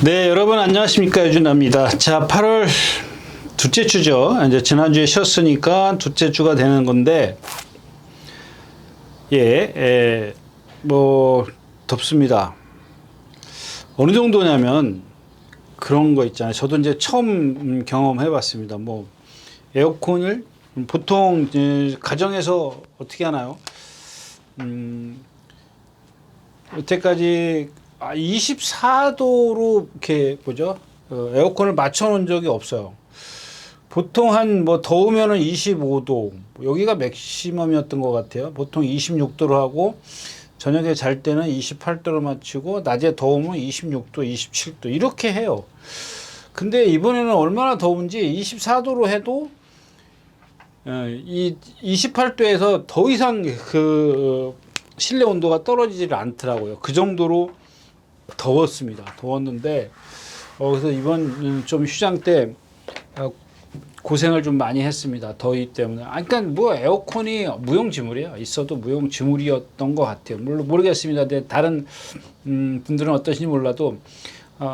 네, 여러분 안녕하십니까, 유준하입니다. 자, 8월 둘째 주죠. 이제 지난주에 쉬었으니까 둘째 주가 되는 건데, 뭐 덥습니다. 어느 정도냐면 그런 거 있잖아요. 저도 이제 처음 경험해봤습니다. 뭐 에어컨을 보통 가정에서 어떻게 하나요? 여태까지 24도로 이렇게 뭐죠? 에어컨을 맞춰 놓은 적이 없어요. 보통 한 뭐 더우면은 25도, 여기가 맥시멈이었던 것 같아요. 보통 26도로 하고 저녁에 잘 때는 28도로 맞추고 낮에 더우면 26도, 27도 이렇게 해요. 근데 이번에는 얼마나 더운지 24도로 해도 이 28도에서 더 이상 그 실내 온도가 떨어지질 않더라고요. 그 정도로 더웠습니다. 더웠는데 그래서 이번 좀 휴장 때 고생을 좀 많이 했습니다. 더위 때문에. 그러니까 뭐 에어컨이 무용지물이에요. 있어도 무용지물이었던 것 같아요. 물론 모르겠습니다. 근데 다른 분들은 어떠신지 몰라도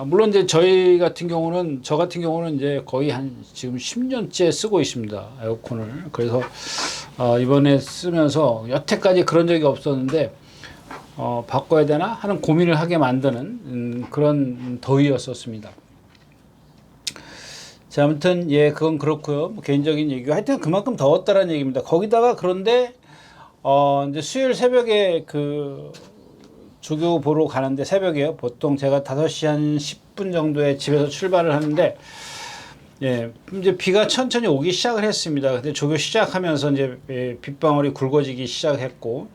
물론 이제 저 같은 경우는 이제 거의 한 지금 10년째 쓰고 있습니다. 에어컨을. 그래서 이번에 쓰면서 여태까지 그런 적이 없었는데 바꿔야 되나 하는 고민을 하게 만드는 그런 더위였었습니다. 자, 아무튼 그건 그렇고요. 뭐 개인적인 얘기고 하여튼 그만큼 더웠다라는 얘기입니다. 거기다가 그런데 이제 수요일 새벽에 그 조교 보러 가는데 새벽에요. 보통 제가 5시 한 10분 정도에 집에서 출발을 하는데 이제 비가 천천히 오기 시작을 했습니다. 근데 조교 시작하면서 이제 빗방울이 굵어지기 시작했고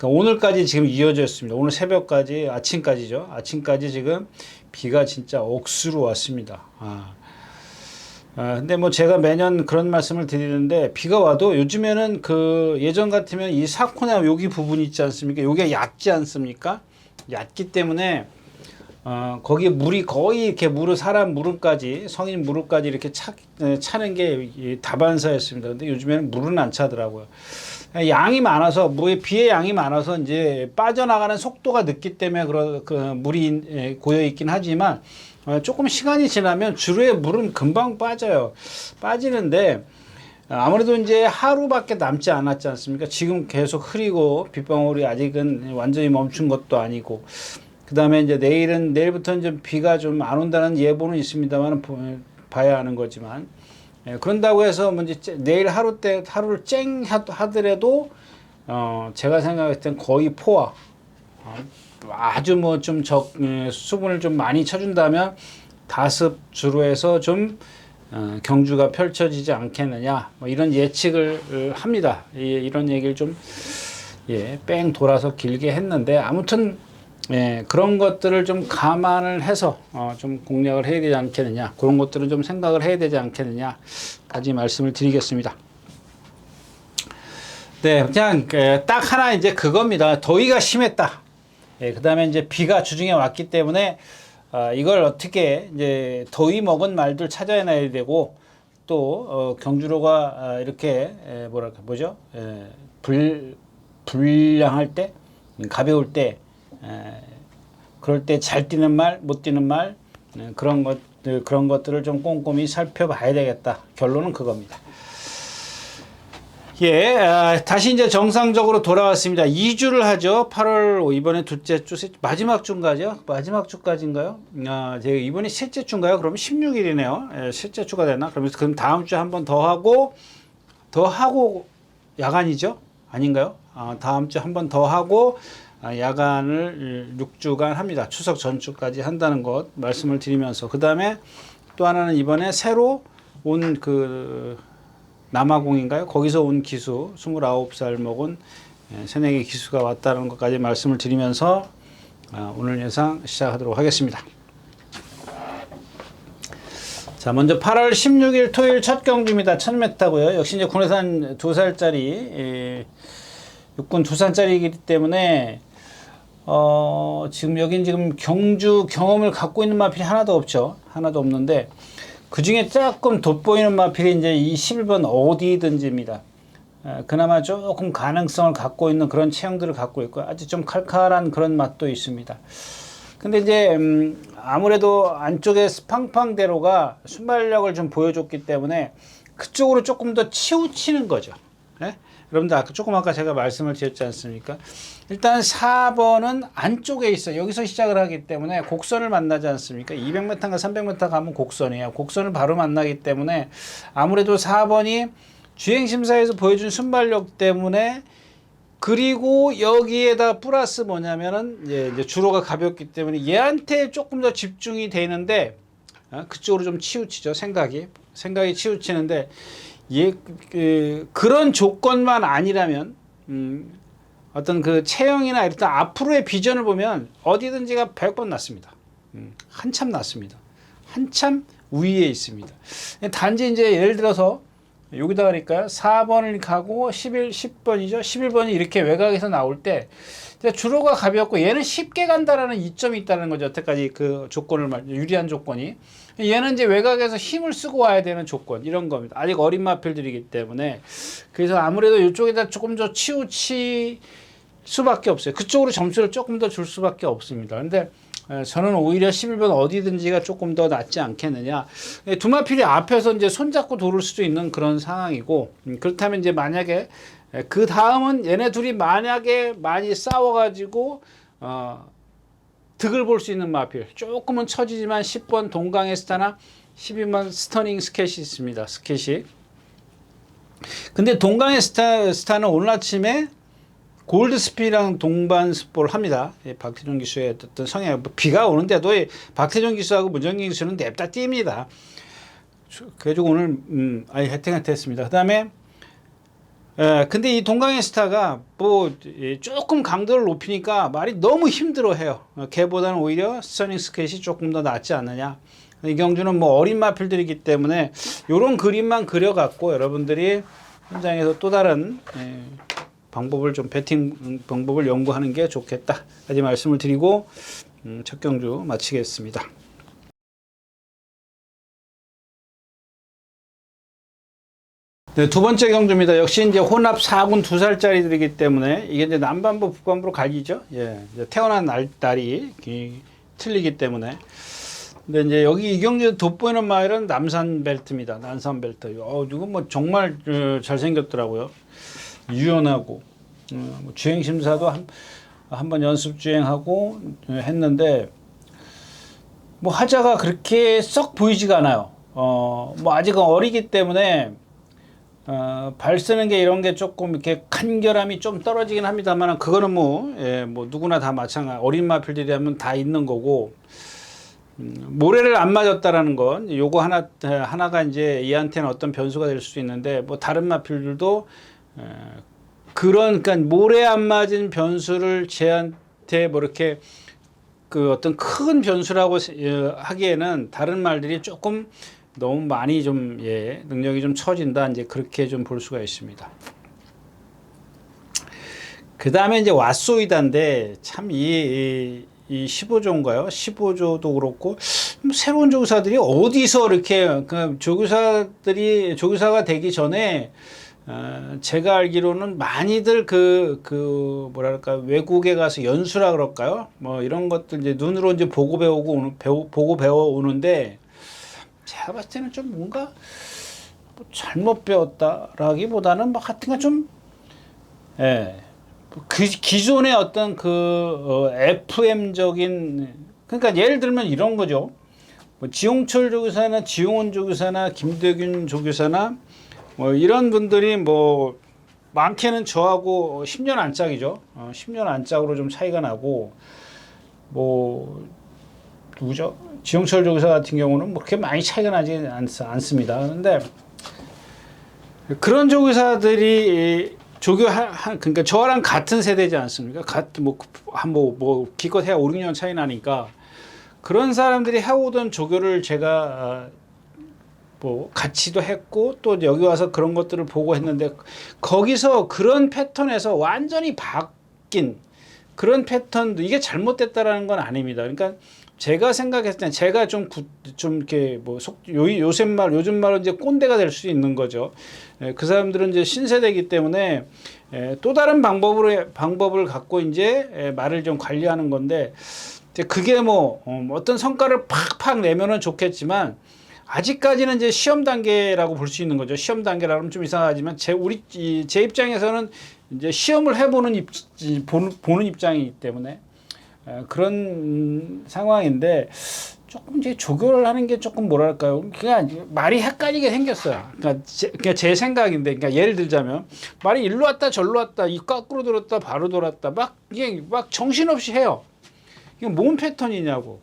오늘까지 지금 이어졌습니다. 오늘 새벽까지 아침까지죠. 아침까지 지금 비가 진짜 억수로 왔습니다. 근데 뭐 제가 매년 그런 말씀을 드리는데 비가 와도 요즘에는 그 예전 같으면 이 사코나 여기 부분이 있지 않습니까? 여기가 얕지 않습니까? 얕기 때문에 거기에 물이 거의 이렇게 사람 무릎까지 성인 무릎까지 이렇게 차는 게 다반사였습니다. 근데 요즘에는 물은 안 차더라고요. 양이 많아서 비의 양이 많아서 이제 빠져나가는 속도가 늦기 때문에 그 물이 고여 있긴 하지만 조금 시간이 지나면 주로의 물은 금방 빠지는데 아무래도 이제 하루밖에 남지 않았지 않습니까? 지금 계속 흐리고 빗방울이 아직은 완전히 멈춘 것도 아니고 그 다음에 이제 내일부터 이제 비가 좀 안 온다는 예보는 있습니다만 봐야 하는 거지만 그런다고 해서 뭐 이제 내일 하루를 쨍 하더라도 제가 생각했을 땐 거의 포화 아주 뭐 좀 수분을 좀 많이 쳐준다면 다습 주로 해서 좀 경주가 펼쳐지지 않겠느냐 뭐 이런 예측을 합니다. 이런 얘기를 좀 뺑 돌아서 길게 했는데 아무튼 그런 것들을 좀 감안을 해서 좀 공략을 해야 되지 않겠느냐 그런 것들은 좀 생각을 해야 되지 않겠느냐까지 말씀을 드리겠습니다. 네, 그냥 딱 하나 이제 그겁니다. 더위가 심했다. 그 다음에 이제 비가 주중에 왔기 때문에 이걸 어떻게 이제 더위 먹은 말들 찾아내야 되고 또 경주로가 이렇게 불량할 때 가벼울 때 그럴 때 잘 뛰는 말 못 뛰는 말 그런 것들을 좀 꼼꼼히 살펴봐야 되겠다. 결론은 그겁니다. 다시 이제 정상적으로 돌아왔습니다. 2주를 하죠. 8월 이번에 둘째 주 마지막 주인가요? 마지막 주까지인가요? 제가 이번이 셋째 주인가요? 그러면 16일이네요. 셋째 주가 되나? 그럼 다음 주에 한 번 더 하고 야간이죠? 아닌가요? 다음 주에 한 번 더 하고 야간을 6주간 합니다. 추석 전주까지 한다는 것 말씀을 드리면서 그 다음에 또 하나는 이번에 새로 온 남아공인가요? 거기서 온 기수 29살 먹은 새내기 기수가 왔다는 것까지 말씀을 드리면서 오늘 영상 시작하도록 하겠습니다. 자, 먼저 8월 16일 토요일 첫 경주입니다. 1000m고요. 역시 이제 군의산 2살짜리 육군 2살짜리이기 때문에 지금 경주 경험을 갖고 있는 마필이 하나도 없죠. 하나도 없는데 그 중에 조금 돋보이는 마필이 이제 이 11번 어디든지입니다. 그나마 조금 가능성을 갖고 있는 그런 체형들을 갖고 있고 아주 좀 칼칼한 그런 맛도 있습니다. 근데 이제 아무래도 안쪽에 스팡팡대로가 순발력을 좀 보여줬기 때문에 그쪽으로 조금 더 치우치는 거죠. 예? 여러분들 아까 제가 말씀을 드렸지 않습니까? 일단 4번은 안쪽에 있어. 여기서 시작을 하기 때문에 곡선을 만나지 않습니까? 200m인가 300m 가면 곡선이에요. 곡선을 바로 만나기 때문에 아무래도 4번이 주행심사에서 보여준 순발력 때문에, 그리고 여기에다 플러스 뭐냐면은 이제 주로가 가볍기 때문에 얘한테 조금 더 집중이 되는데, 그쪽으로 좀 치우치죠. 생각이 치우치는데, 그런 조건만 아니라면 어떤 그 체형이나 일단 앞으로의 비전을 보면 어디든지가 100번 낫습니다. 한참 낫습니다. 한참 우위에 있습니다. 단지 이제 예를 들어서 여기다 그러니까 4번을 가고 10번이죠. 11번이 이렇게 외곽에서 나올 때 주로가 가볍고 얘는 쉽게 간다라는 이점이 있다는 거죠. 여태까지 그 조건을 유리한 조건이. 얘는 이제 외곽에서 힘을 쓰고 와야 되는 조건, 이런 겁니다. 아직 어린 마필들이기 때문에. 그래서 아무래도 이쪽에다 조금 더 치우칠 수밖에 없어요. 그쪽으로 점수를 조금 더 줄 수밖에 없습니다. 근데 저는 오히려 11번 어디든지가 조금 더 낫지 않겠느냐. 두 마필이 앞에서 이제 손잡고 도를 수도 있는 그런 상황이고, 그렇다면 이제 만약에 그 다음은 얘네 둘이 만약에 많이 싸워가지고 득을 볼 수 있는 마필, 조금은 처지지만 10번 동강의 스타나 12번 스터닝 스캣이 있습니다. 스캣이. 근데 동강의 스타는 오늘 아침에 골드스피랑 동반 습보를 합니다. 박태종 기수의 어떤 성향, 비가 오는데도 박태종 기수하고 문정기 기수는 냅다 뜁니다. 그래가지고 오늘 혜택한테 했습니다. 그 다음에 근데 이 동강의 스타가 뭐 조금 강도를 높이니까 말이 너무 힘들어해요. 걔보다는 오히려 스터닝 스캣이 조금 더 낫지 않느냐. 이 경주는 뭐 어린 마필들이기 때문에 이런 그림만 그려갖고 여러분들이 현장에서 또 다른 방법을 좀 배팅 방법을 연구하는 게 좋겠다까지 말씀을 드리고 첫 경주 마치겠습니다. 네, 두 번째 경주입니다. 역시 이제 혼합 4군 2살짜리들이기 때문에 이게 이제 남반부 북반부로 갈리죠. 예, 이제 태어난 날이 틀리기 때문에. 근데 이제 여기 이 경주에 돋보이는 마일은 남산 벨트입니다. 남산 벨트. 이거 뭐 정말 잘생겼더라고요. 유연하고 뭐 주행 심사도 한번 연습 주행하고 했는데 뭐 하자가 그렇게 썩 보이지가 않아요. 뭐 아직은 어리기 때문에 발 쓰는 게 이런 게 조금 이렇게 간결함이 좀 떨어지긴 합니다만, 그거는 뭐 누구나 다 마찬가지, 어린 마필들이라면 다 있는 거고, 모래를 안 맞았다라는 건 요거 하나가 이제 얘한테는 어떤 변수가 될 수 있는데, 뭐 다른 마필들도 그러니까 모래 안 맞은 변수를 쟤한테 뭐 이렇게 그 어떤 큰 변수라고 하기에는 다른 말들이 조금 너무 많이 좀 능력이 좀 처진다, 이제 그렇게 좀 볼 수가 있습니다. 그 다음에 이제 왓소이다인데 참 이 15조인가요? 15조도 그렇고 새로운 조교사들이 어디서 이렇게 그 조교사가 되기 전에 제가 알기로는 많이들 그 뭐랄까 외국에 가서 연수라 그럴까요? 뭐 이런 것들 이제 눈으로 이제 보고 배워 오는데, 제가 봤을 때는 좀 뭔가 뭐 잘못 배웠다라기보다는 막 하여튼간 좀 그 기존의 어떤 FM적인, 그러니까 예를 들면 이런 거죠. 뭐 지용철 조교사나 지용원 조교사나 김대균 조교사나 뭐 이런 분들이 뭐 많게는 저하고 10년 안짝이죠. 10년 안짝으로 좀 차이가 나고, 뭐 누구죠? 지용철 조교사 같은 경우는 뭐 그렇게 많이 차이가 나지 않습니다. 그런데 그런 조교사들이 그러니까 저랑 같은 세대지 않습니까? 뭐 기껏 해야 5, 6년 차이 나니까 그런 사람들이 해오던 조교를 제가 뭐 같이도 했고 또 여기 와서 그런 것들을 보고 했는데, 거기서 그런 패턴에서 완전히 바뀐 그런 패턴도 이게 잘못됐다라는 건 아닙니다. 그러니까 제가 생각했을 때 제가 좀 이렇게 뭐 요즘 말로 이제 꼰대가 될 수 있는 거죠. 그 사람들은 이제 신세대이기 때문에 또 다른 방법을 갖고 이제 말을 좀 관리하는 건데, 이제 그게 뭐 어떤 성과를 팍팍 내면은 좋겠지만 아직까지는 이제 시험 단계라고 볼 수 있는 거죠. 시험 단계라면 좀 이상하지만 제 입장에서는 이제 시험을 해보는 보는 입장이기 때문에 그런 상황인데 조금 이제 조교를 하는 게 조금 뭐랄까요? 그냥 말이 헷갈리게 생겼어요. 그러니까 제 생각인데, 그러니까 예를 들자면 말이 일로 왔다 절로 왔다 이 거꾸로 돌았다 바로 돌았다 막 이게 막 정신없이 해요. 이게 뭔 패턴이냐고.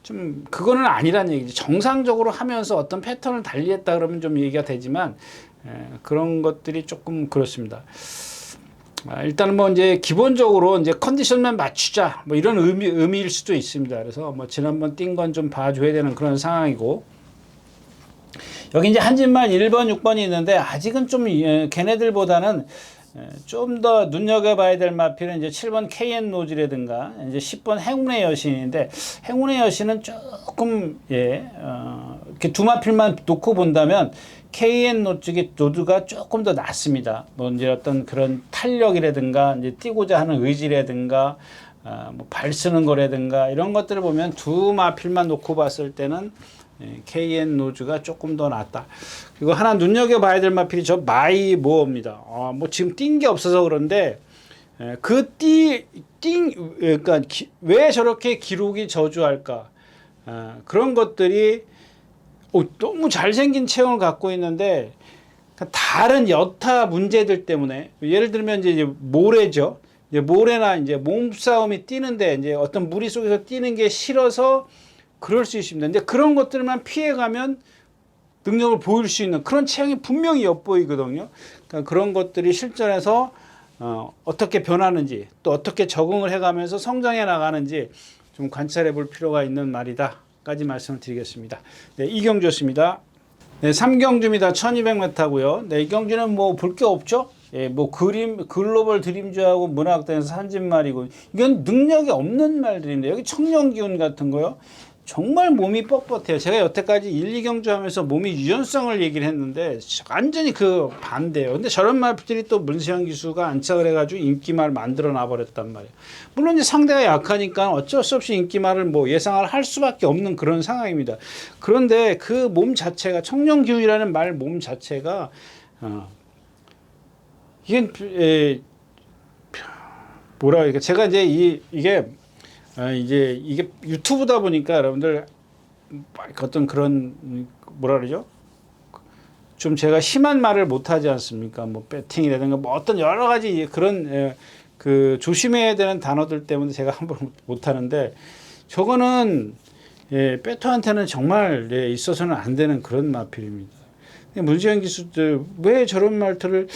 좀 그거는 아니란 얘기지. 정상적으로 하면서 어떤 패턴을 달리했다 그러면 좀 얘기가 되지만 그런 것들이 조금 그렇습니다. 일단은 뭐 이제 기본적으로 이제 컨디션만 맞추자 뭐 이런 의미일 수도 있습니다. 그래서 뭐 지난번 뛴 건 좀 봐줘야 되는 그런 상황이고, 여기 이제 한진말 1번, 6번이 있는데 아직은 좀 걔네들보다는 좀 더 눈여겨봐야 될 마필은 이제 7번 KN 노즈라든가 이제 10번 행운의 여신인데, 행운의 여신은 조금 이렇게 두 마필만 놓고 본다면 KN 노드가 조금 더 낫습니다. 뭐 이제 어떤 그런 탄력이라든가 이제 뛰고자 하는 의지라든가 뭐 발 쓰는 거라든가 이런 것들을 보면 두 마필만 놓고 봤을 때는 KN 노즈가 조금 더 낫다. 그리고 하나 눈여겨봐야 될 마필이 저 마이모어입니다. 뭐 지금 뛴 게 없어서 그런데 그러니까 왜 저렇게 기록이 저조할까? 그런 것들이 너무 잘생긴 체형을 갖고 있는데 다른 여타 문제들 때문에, 예를 들면 이제 모래죠. 이제 모래나 이제 몸싸움이 뛰는데 이제 어떤 무리 속에서 뛰는 게 싫어서 그럴 수 있습니다. 근데 그런 것들만 피해가면 능력을 보일 수 있는 그런 체형이 분명히 엿보이거든요. 그러니까 그런 것들이 실전에서 어떻게 변하는지 또 어떻게 적응을 해가면서 성장해 나가는지 좀 관찰해 볼 필요가 있는 말이다 까지 말씀을 드리겠습니다. 네, 이경주였습니다. 네, 3경주입니다. 1200m고요. 네, 이 경주는 뭐 볼 게 없죠. 예, 뭐 글로벌 드림주하고 문학대에서 산진말이고, 이건 능력이 없는 말들인데, 여기 청년기운 같은 거요. 정말 몸이 뻣뻣해요. 제가 여태까지 1, 2경주 하면서 몸이 유연성을 얘기를 했는데 완전히 그 반대예요. 근데 저런 말들이 또 문세영 기수가 안착을 해가지고 인기말 만들어 놔버렸단 말이에요. 물론 이제 상대가 약하니까 어쩔 수 없이 인기말을 뭐 예상을 할 수밖에 없는 그런 상황입니다. 그런데 그 몸 자체가, 청년기운이라는 말 몸 자체가 이게 뭐라 그러니까 제가 이제 이게 유튜브다 보니까 여러분들 어떤 그런 뭐라 그러죠? 좀 제가 심한 말을 못 하지 않습니까? 뭐 배팅이라든가 뭐 어떤 여러 가지 그런 그 조심해야 되는 단어들 때문에 제가 함부로 못 하는데, 저거는 배터한테는 정말 있어서는 안 되는 그런 마필입니다. 문세영 기수들 왜 저런 말들을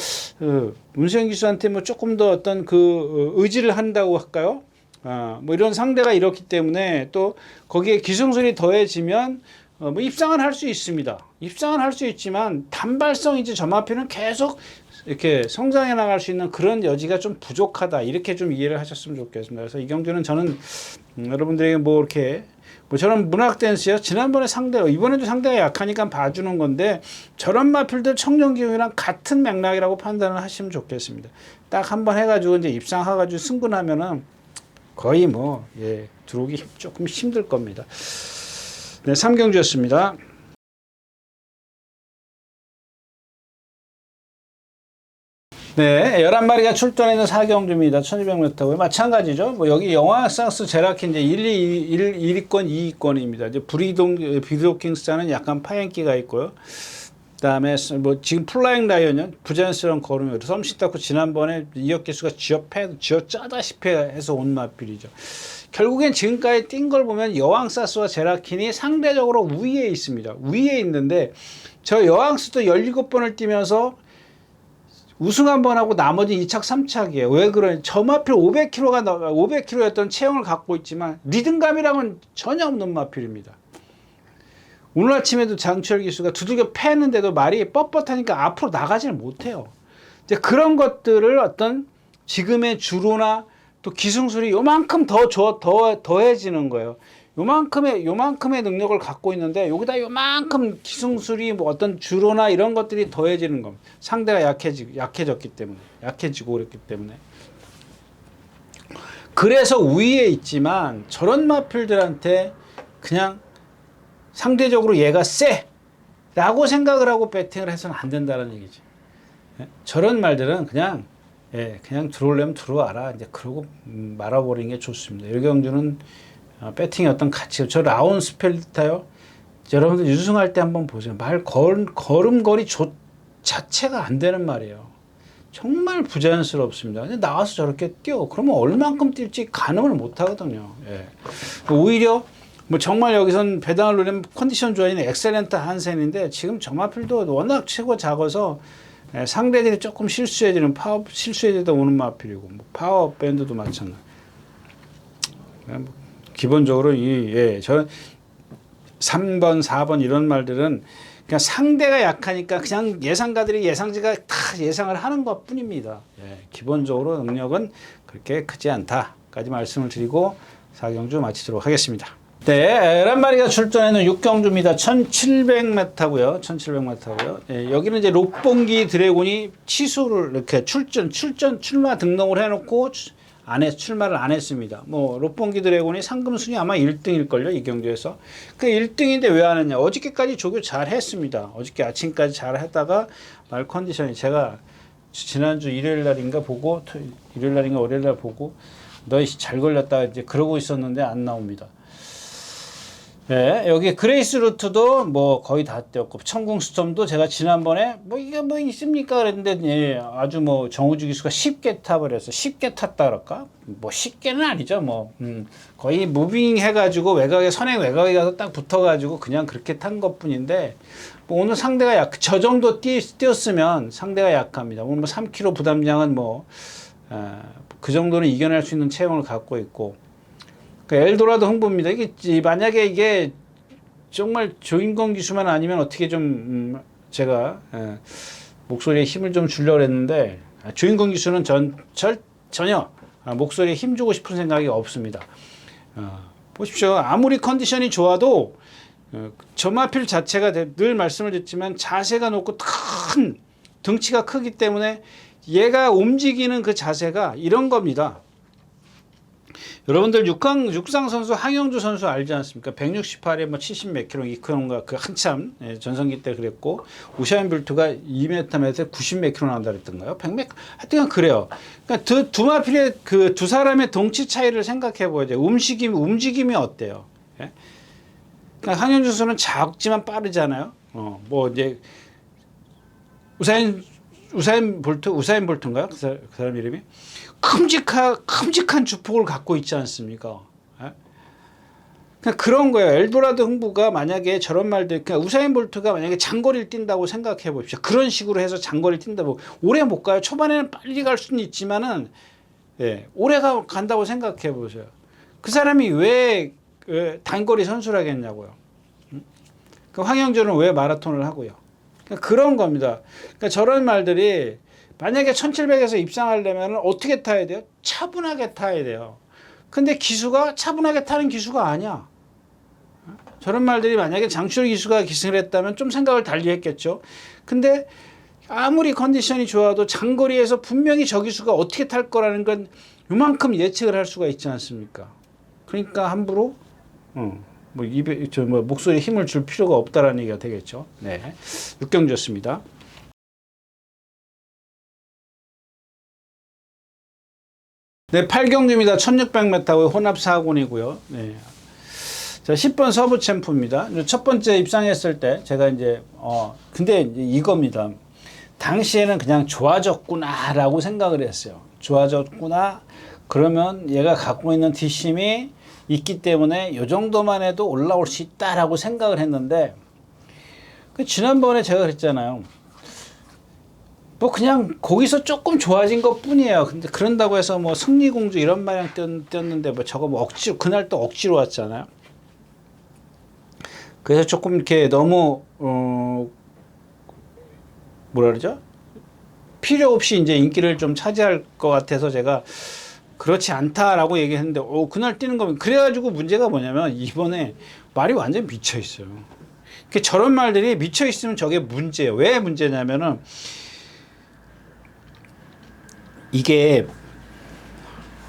문세영 기수한테 뭐 조금 더 어떤 그 의지를 한다고 할까요? 뭐 이런 상대가 이렇기 때문에 또 거기에 기승술이 더해지면 뭐 입상은 할 수 있습니다. 입상은 할 수 있지만 단발성이지 저 마필은 계속 이렇게 성장해 나갈 수 있는 그런 여지가 좀 부족하다, 이렇게 좀 이해를 하셨으면 좋겠습니다. 그래서 이 경주는 저는 여러분들에게 뭐 이렇게 뭐 저런 문학 댄스요. 지난번에 이번에도 상대가 약하니까 봐주는 건데, 저런 마필들 청년기운이랑 같은 맥락이라고 판단을 하시면 좋겠습니다. 딱 한번 해가지고 이제 입상해가지고 승분하면은 거의 뭐 들어오기 조금 힘들 겁니다. 네, 3경주였습니다. 네, 11마리가 출전했는 4경주입니다. 1200m고요. 마찬가지죠. 뭐 여기 영화상스 제라키 이제 1위권, 2위권입니다. 이제 비도킹스타는 약간 파행기가 있고요. 그다음에 뭐 지금 플라잉 라이언은 부자연스러운 걸음이고, 썸시타코 지난번에 이혁기수가 쥐어 짜다시피 해서 온 마필이죠. 결국엔 지금까지 뛴 걸 보면 여왕사스와 제라킨이 상대적으로 우위에 있습니다. 위에 있는데 저 여왕스도 17번을 뛰면서 우승 한번 하고 나머지 2착, 3착이에요. 왜 그러냐? 저 마필 500kg였던 체형을 갖고 있지만 리듬감이랑은 전혀 없는 마필입니다. 오늘 아침에도 장철 기수가 두들겨 패는데도 말이 뻣뻣하니까 앞으로 나가지를 못해요. 이제 그런 것들을 어떤 지금의 주로나 또 기승술이 요만큼 더해지는 거예요. 요만큼의 능력을 갖고 있는데 여기다 요만큼 기승술이 뭐 어떤 주로나 이런 것들이 더해지는 겁니다. 상대가 약해지고 그랬기 때문에. 그래서 우위에 있지만 저런 마필들한테 그냥 상대적으로 얘가 세! 라고 생각을 하고 배팅을 해서는 안 된다는 얘기지. 예? 저런 말들은 그냥, 예, 그냥 들어오려면 들어와라. 이제 그러고 말아버리는 게 좋습니다. 일경주는 배팅의 어떤 가치, 저 라온 스펠타요. 여러분들 유승할 때 한번 보세요. 걸음걸이 자체가 안 되는 말이에요. 정말 부자연스럽습니다. 근데 나와서 저렇게 뛰어. 그러면 얼만큼 뛸지 가늠을 못 하거든요. 예. 오히려 뭐 정말 여기선 배당을 누리면 컨디션 좋아지는 엑셀렌트 한센인데 지금 정마필도 워낙 최고 작아서 상대들이 조금 실수해지는 실수해지다 오는 마필이고 뭐 파워 밴드도 마찬가지. 기본적으로 저 3번, 4번 이런 말들은 그냥 상대가 약하니까 그냥 예상가들이 예상지가 다 예상을 하는 것 뿐입니다. 예, 기본적으로 능력은 그렇게 크지 않다까지 말씀을 드리고 4경주 마치도록 하겠습니다. 네, 란마리가 출전하는 6경주입니다. 1700m고요. 1700m고요. 예, 여기는 이제 록봉기 드래곤이 취소를 이렇게 출마 등록을 해놓고 출마를 안 했습니다. 뭐 록봉기 드래곤이 상금 순위 아마 1등일걸요, 이 경주에서. 그 1등인데 왜 안 했냐? 어저께까지 조교 잘 했습니다. 어저께 아침까지 잘 했다가 말 컨디션이 제가 지난주 일요일 날인가 월요일 날 보고 너 잘 걸렸다 이제 그러고 있었는데 안 나옵니다. 네, 여기 그레이스 루트도 뭐 거의 다 떼었고 천궁 스톰도 제가 지난번에 뭐 이게 뭐 있습니까 그랬는데 예, 아주 뭐 정우주 기수가 쉽게 타버렸어. 쉽게 tas다 그럴까? 뭐 쉽게는 아니죠. 뭐 거의 무빙 해가지고 선행 외곽에 가서 딱 붙어가지고 그냥 그렇게 탄 것뿐인데 뭐 오늘 상대가 저 정도 뛰었으면 상대가 약합니다. 오늘 뭐 3kg 부담량은 뭐 그 정도는 이겨낼 수 있는 체형을 갖고 있고. 엘도라도 흥부입니다. 만약에 이게 정말 조인권 기수만 아니면 어떻게 좀 제가 목소리에 힘을 좀 주려고 했는데 조인권 기수는 전혀 목소리에 힘 주고 싶은 생각이 없습니다. 보십시오. 아무리 컨디션이 좋아도 점화필 자체가 늘 말씀을 드렸지만 자세가 높고 큰 등치가 크기 때문에 얘가 움직이는 그 자세가 이런 겁니다. 여러분들 육상 선수 황영주 선수 알지 않습니까? 168에 뭐 70 몇 킬로 이크는가 그 한참 전성기 때 그랬고 우샤인 볼트가 2m에 90 몇 킬로 나온다 그랬던가요? 100몇 하여튼 그래요. 그러니까 두 마필의 그 두 사람의 덩치 차이를 생각해 보야죠. 움직임이 어때요? 예? 그러니까 황영주 선수는 작지만 빠르잖아요. 뭐 이제 우사인 볼트인가요? 그 사람 이름이? 큼직한 주폭을 갖고 있지 않습니까? 예? 그냥 그런 거예요. 엘도라도 흥부가 만약에 저런 말들, 그러니까 우사인 볼트가 만약에 장거리를 뛴다고 생각해 봅시다. 그런 식으로 해서 장거리를 뛴다고. 오래 못 가요. 초반에는 빨리 갈 수는 있지만은, 예, 오래 간다고 생각해 보세요. 그 사람이 왜 단거리 선수를 하겠냐고요. 그 황영조는 왜 마라톤을 하고요. 그러니까 그런 겁니다. 그러니까 저런 말들이 만약에 1700에서 입상하려면 어떻게 타야 돼요? 차분하게 타야 돼요. 근데 기수가 차분하게 타는 기수가 아니야. 저런 말들이 만약에 장철 기수가 기승을 했다면 좀 생각을 달리 했겠죠. 근데 아무리 컨디션이 좋아도 장거리에서 분명히 저 기수가 어떻게 탈 거라는 건 요만큼 예측을 할 수가 있지 않습니까? 그러니까 함부로 목소리에 힘을 줄 필요가 없다라는 얘기가 되겠죠. 네, 6경주였습니다. 네, 8경주입니다. 1600m의 혼합 4군이고요. 네. 자, 10번 서부 챔프입니다. 첫 번째 입상했을 때 제가 이제 근데 이겁니다. 당시에는 그냥 좋아졌구나라고 생각을 했어요. 좋아졌구나. 그러면 얘가 갖고 있는 뒷심이 있기 때문에 이 정도만 해도 올라올 수 있다라고 생각을 했는데 지난번에 제가 그랬잖아요. 뭐 그냥 거기서 조금 좋아진 것 뿐이에요. 근데 그런다고 해서 뭐 승리공주 이런 마냥 뛰었는데 뭐 저거 뭐 억지로 그날 또 억지로 왔잖아요. 그래서 조금 이렇게 너무 뭐라 그러죠? 필요 없이 이제 인기를 좀 차지할 것 같아서 제가 그렇지 않다라고 얘기했는데 그날 뛰는 거면 그래가지고 문제가 뭐냐면 이번에 말이 완전 미쳐 있어요. 저런 말들이 미쳐 있으면 저게 문제예요. 왜 문제냐면은 이게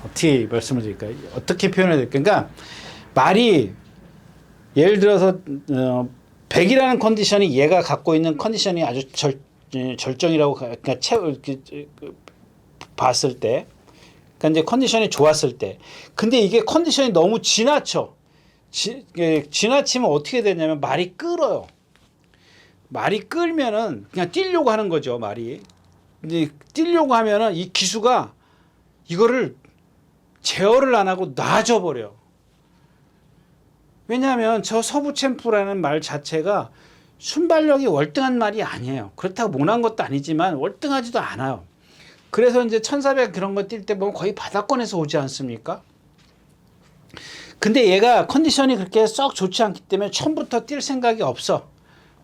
어떻게 말씀을 드릴까요? 어떻게 표현해야 될까요? 그러니까 말이 예를 들어서 100이라는 컨디션이 얘가 갖고 있는 컨디션이 아주 절정이라고 그러니까 봤을 때, 그러니까 이제 컨디션이 좋았을 때, 근데 이게 컨디션이 너무 지나쳐. 지나치면 어떻게 되냐면 말이 끓어요. 말이 끓면은 그냥 뛰려고 하는 거죠, 말이. 이제 뛰려고 하면은 이 기수가 이거를 제어를 안 하고 놔줘 버려. 왜냐하면 저 서부 챔프라는 말 자체가 순발력이 월등한 말이 아니에요. 그렇다고 못한 것도 아니지만 월등하지도 않아요. 그래서 이제 1400 그런 거 뛸 때 보면 거의 바닥권에서 오지 않습니까? 근데 얘가 컨디션이 그렇게 썩 좋지 않기 때문에 처음부터 뛸 생각이 없어.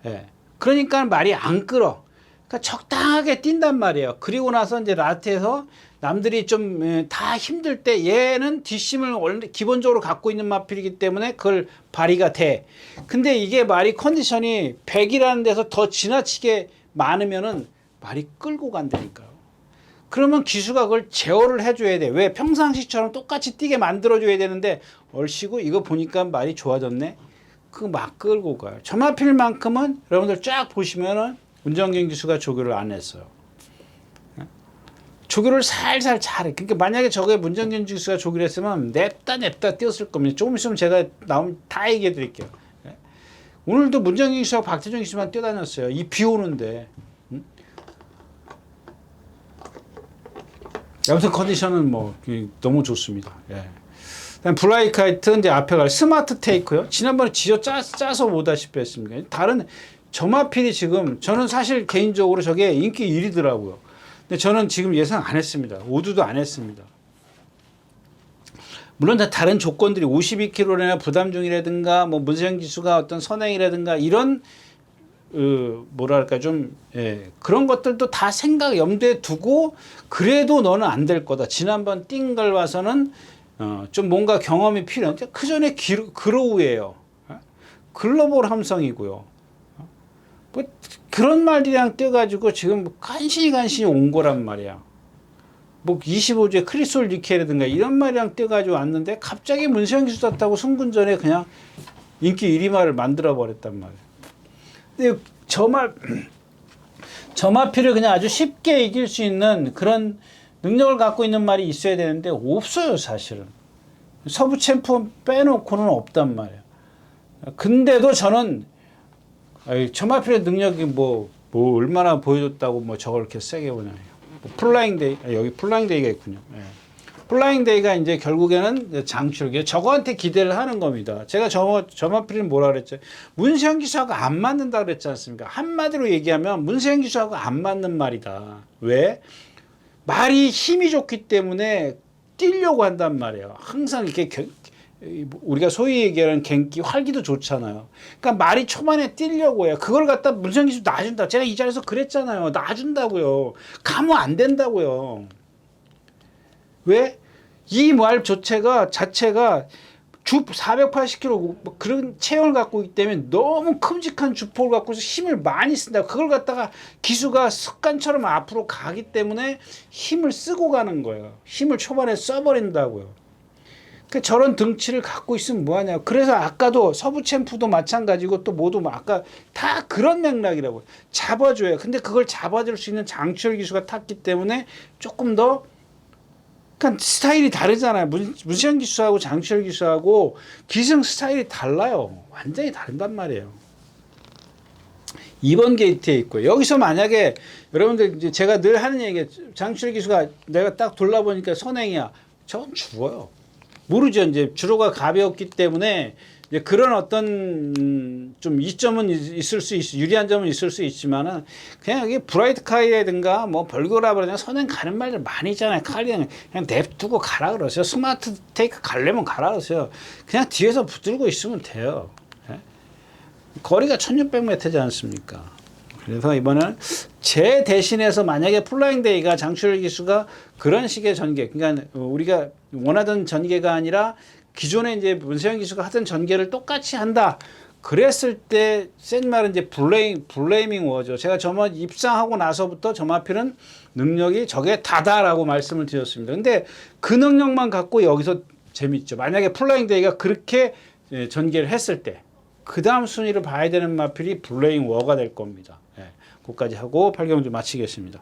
예. 그러니까 말이 안 끌어. 그러니까 적당하게 뛴단 말이에요. 그리고 나서 이제 라트에서 남들이 좀 다 힘들 때 얘는 뒷심을 원래 기본적으로 갖고 있는 마필이기 때문에 그걸 발휘가 돼. 근데 이게 말이 컨디션이 100이라는 데서 더 지나치게 많으면은 말이 끌고 간다니까요. 그러면 기수가 그걸 제어를 해줘야 돼. 왜? 평상시처럼 똑같이 뛰게 만들어줘야 되는데 얼씨구 이거 보니까 말이 좋아졌네. 그거 막 끌고 가요. 점화필만큼은 여러분들 쫙 보시면은 문정경 기수가 조교를 안 했어요. 조교를 살살 잘해. 그러니까 만약에 저게 문정경 기수가 조교를 했으면 냅다 뛰었을 겁니다. 조금 있으면 제가 나오면 다 얘기해 드릴게요. 오늘도 문정경 기수하고 박태종 기수만 뛰어다녔어요. 이 비 오는데. 아무튼 컨디션은 뭐 너무 좋습니다. 예. 그다음 블라이카이트 이제 앞에 갈 스마트 테이크요. 지난번에 지어 짜서 보다시피 했습니다. 다른 점화필이 지금 저는 사실 개인적으로 저게 인기 1위더라고요. 근데 저는 지금 예상 안 했습니다. 5두도 안 했습니다. 물론 다 다른 조건들이 52kg나 부담 중이라든가 뭐 문세영 기수가 어떤 선행이라든가 이런 뭐랄까 좀 그런 것들도 다 생각 염두에 두고 그래도 너는 안 될 거다. 지난번 뛴 걸 봐서는 좀 뭔가 경험이 필요한데 그 전에 그로우예요. 글로벌 함성이고요. 뭐 그런 말이랑 뛰어가지고 지금 간신히 온 거란 말이야. 뭐 25주에 크리솔 리케라든가 이런 말이랑 뛰어가지고 왔는데 갑자기 문세영 기수 땄다고 승분전에 그냥 인기 1위 말을 만들어 버렸단 말이야. 근데 점화필을 그냥 아주 쉽게 이길 수 있는 그런 능력을 갖고 있는 말이 있어야 되는데 없어요, 사실은. 서부 챔프 빼놓고는 없단 말이에요. 근데도 저는 점화필의 능력이 뭐 얼마나 보여줬다고 뭐 저걸 이렇게 세게 보냐. 뭐 플라잉 데이, 여기 플라잉 데이가 있군요. 예. 플라잉 데이가 이제 결국에는 장출기 저거한테 기대를 하는 겁니다. 제가 점화필은 뭐라 그랬죠? 문세영 기수하고 안 맞는다 그랬지 않습니까? 한마디로 얘기하면 문세영 기수하고 안 맞는 말이다. 왜? 말이 힘이 좋기 때문에 뛰려고 한단 말이에요. 항상 이렇게 우리가 소위 얘기하는 갱기, 활기도 좋잖아요. 그러니까 말이 초반에 뛰려고 해요. 그걸 갖다 문세영 기수 놔준다. 제가 이 자리에서 그랬잖아요. 놔준다고요. 가면 안 된다고요. 왜? 이 말 자체가 주 480kg 뭐 그런 체형을 갖고 있기 때문에 너무 큼직한 주포를 갖고 있어서 힘을 많이 쓴다. 그걸 갖다가 기수가 습관처럼 앞으로 가기 때문에 힘을 쓰고 가는 거예요. 힘을 초반에 써버린다고요. 그러니까 저런 등치를 갖고 있으면 뭐하냐. 그래서 아까도 서부 챔프도 마찬가지고 또 모두 아까 다 그런 맥락이라고요. 잡아줘요. 근데 그걸 잡아줄 수 있는 장치열 기수가 탔기 때문에 조금 더 그러니까 스타일이 다르잖아요. 문세영 기수하고 장치열 기수하고 기승 스타일이 달라요. 완전히 다른단 말이에요. 2번 게이트에 있고 여기서 만약에 여러분들 이제 제가 늘 하는 얘기 장치열 기수가 내가 딱 돌아보니까 선행이야. 저건 죽어요. 모르죠. 이제 주로가 가볍기 때문에 이제 그런 어떤 좀 이점은 있을 수 유리한 점은 있을 수 있지만은 그냥 여기 브라이트 카이라든가 뭐 벌거라버리나 선행 가는 말들 많이 있잖아요. 카이는 그냥 냅두고 가라 그러세요. 스마트 테이크 가려면 가라 그러세요. 그냥 뒤에서 붙들고 있으면 돼요. 예? 거리가 1600m지 않습니까? 그래서 이번에는 제 대신해서 만약에 플라잉 데이가 장출열 기수가 그런 식의 전개, 그러니까 우리가 원하던 전개가 아니라 기존에 이제 문세영 기수가 하던 전개를 똑같이 한다. 그랬을 때 센 말은 이제 블레이밍 워죠. 제가 입상하고 나서부터 점화필은 능력이 저게 다다라고 말씀을 드렸습니다. 근데 그 능력만 갖고 여기서 재밌죠. 만약에 플라잉 데이가 그렇게 전개를 했을 때 그 다음 순위를 봐야 되는 마필이 블레잉 워가 될 겁니다. 그것까지 하고 8경주 마치겠습니다.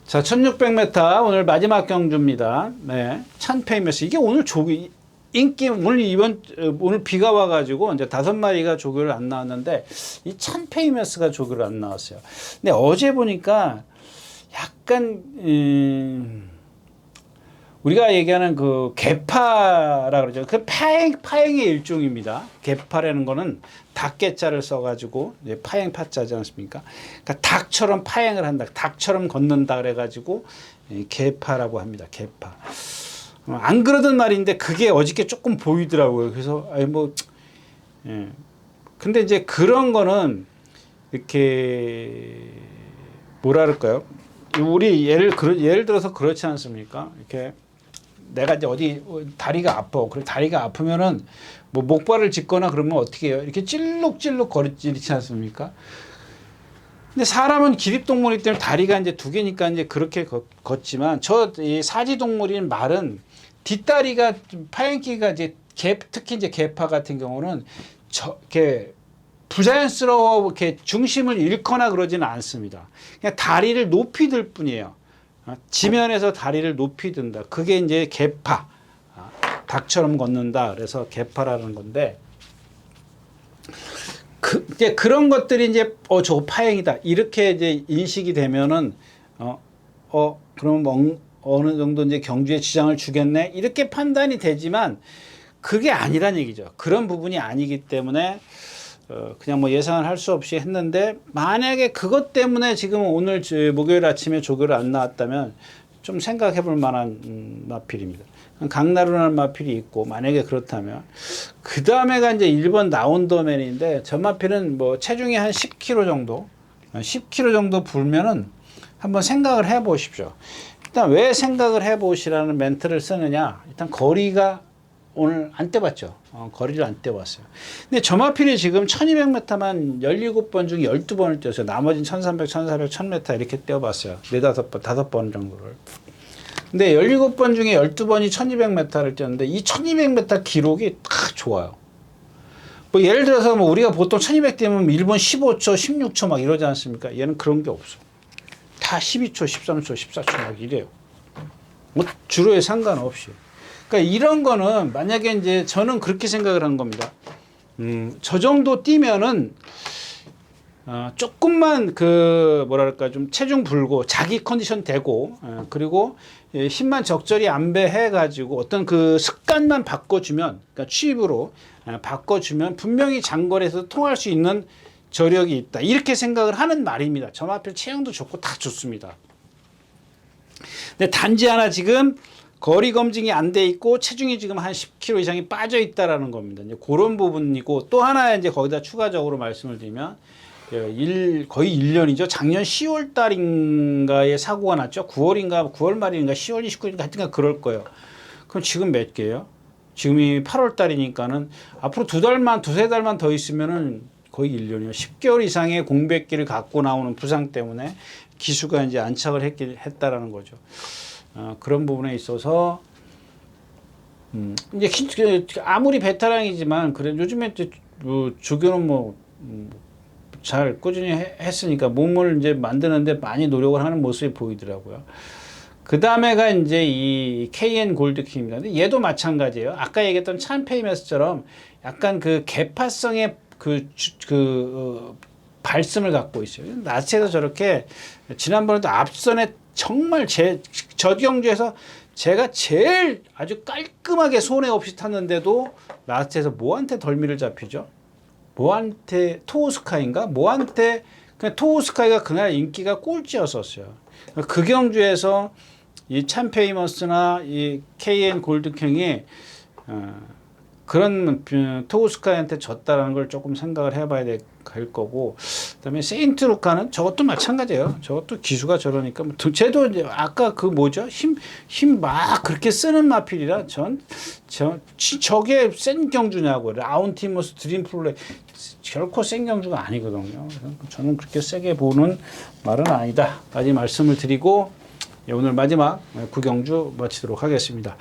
자, 1600m 오늘 마지막 경주입니다. 네, 찬페이머스 이게 오늘 인기 오늘 비가 와가지고 이제 5마리가 조교를 안 나왔는데 이 찬페이머스가 조교를 안 나왔어요. 근데 어제 보니까 약간 우리가 얘기하는 그 개파라 그러죠. 그 파행의 일종입니다. 개파라는 거는 닭개자를 써가지고 파행 파자지 않습니까? 그러니까 닭처럼 파행을 한다, 닭처럼 걷는다 그래가지고 개파라고 합니다. 개파. 안 그러던 말인데 그게 어저께 조금 보이더라고요. 그래서 근데 이제 그런 거는 이렇게 뭐라 그럴까요? 우리 예를 들어서 그렇지 않습니까? 이렇게 내가 이제 어디 다리가 아파. 그래 다리가 아프면은 뭐 목발을 짚거나 그러면 어떻게 해요? 이렇게 찔룩찔룩 거리지 않습니까? 근데 사람은 기립동물이기 때문에 다리가 이제 2개니까 이제 그렇게 걷지만 이 사지동물인 말은 뒷다리가 좀 파행기가 이제 특히 이제 개파 같은 경우는 이렇게 부자연스러워 이렇게 중심을 잃거나 그러지는 않습니다. 그냥 다리를 높이 들 뿐이에요. 지면에서 다리를 높이 든다. 그게 이제 개파. 닭처럼 걷는다. 그래서 개파라는 건데, 이제 그런 것들이 이제, 저거 파행이다. 이렇게 이제 인식이 되면은, 그럼 어느 정도 이제 경주에 지장을 주겠네. 이렇게 판단이 되지만, 그게 아니란 얘기죠. 그런 부분이 아니기 때문에, 그냥 뭐 예상을 할 수 없이 했는데 만약에 그것 때문에 지금 오늘 목요일 아침에 조교를 안 나왔다면 좀 생각해 볼 만한 마필입니다. 강나루라는 마필이 있고 만약에 그렇다면 그 다음에가 이제 1번 나운더맨인데 저 마필은 뭐 체중이 한 10kg 정도 10kg 정도 불면은 한번 생각을 해 보십시오. 일단 왜 생각을 해 보시라는 멘트를 쓰느냐. 일단 거리가 오늘 안 떼봤죠. 거리를 안 떼봤어요. 근데 저 마필이 지금 1200m만 17번 중 12번을 떼었어요. 나머지는 1300, 1400, 1000m 이렇게 떼어봤어요. 4, 5번, 5번 정도를. 근데 17번 중에 12번이 1200m를 떼었는데 이 1200m 기록이 다 좋아요. 뭐 예를 들어서 뭐 우리가 보통 1200 떼면 1분 15초, 16초 막 이러지 않습니까? 얘는 그런 게 없어. 다 12초, 13초, 14초 막 이래요. 뭐 주로에 상관없이. 그러니까 이런 거는 만약에 이제 저는 그렇게 생각을 한 겁니다. 저 정도 뛰면은 조금만 그 뭐랄까 좀 체중 불고 자기 컨디션 되고 그리고 힘만 적절히 안배해 가지고 어떤 그 습관만 바꿔주면 그러니까 취입으로 바꿔주면 분명히 장거리에서 통할 수 있는 저력이 있다. 이렇게 생각을 하는 말입니다. 저 앞에 체형도 좋고 다 좋습니다. 근데 단지 하나 지금 거리 검증이 안 돼 있고 체중이 지금 한 10kg 이상이 빠져 있다라는 겁니다. 이제 그런 부분이고 또 하나 이제 거기다 추가적으로 말씀을 드리면 거의 1년이죠. 작년 10월 달인가에 사고가 났죠. 9월 말인가 10월 29일인가 하여튼가 그럴 거예요. 그럼 지금 몇 개예요? 지금이 8월 달이니까는 앞으로 두세 달만 더 있으면은 거의 1년이요. 10개월 이상의 공백기를 갖고 나오는 부상 때문에 기수가 이제 안착을 했다라는 거죠. 그런 부분에 있어서 이제 아무리 베테랑이지만 그래 요즘에 조교는 잘 꾸준히 했으니까 몸을 이제 만드는데 많이 노력을 하는 모습이 보이더라고요. 그 다음에가 이제 이 KN 골드킹입니다. 근데 얘도 마찬가지예요. 아까 얘기했던 찬페이머스처럼 약간 그 개파성의 발성을 갖고 있어요. 나체도 저렇게 지난번에도 앞선에 정말 저 경주에서 제가 제일 아주 깔끔하게 손해 없이 탔는데도 라스트에서 뭐한테 덜미를 잡히죠? 뭐한테 토우스카이인가? 뭐한테 그냥 토우스카이가 그날 인기가 꼴찌였었어요. 그 경주에서 이 찬페이머스나 이 KN 골드킹이 그런 토우스카이한테 졌다라는 걸 조금 생각을 해봐야 될 거고, 그다음에 세인트 루카는 저것도 마찬가지예요. 저것도 기수가 저러니까 쟤도 이제 아까 그 뭐죠? 힘 막 그렇게 쓰는 마필이라 저게 센 경주냐고. 라운티머스 드림플레이 결코 센 경주가 아니거든요. 저는 그렇게 세게 보는 말은 아니다. 까지 말씀을 드리고 예, 오늘 마지막 구경주 마치도록 하겠습니다.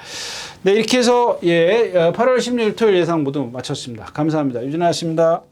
네, 이렇게 해서 8월 16일 토요일 예상 모두 마쳤습니다. 감사합니다. 유진아였습니다.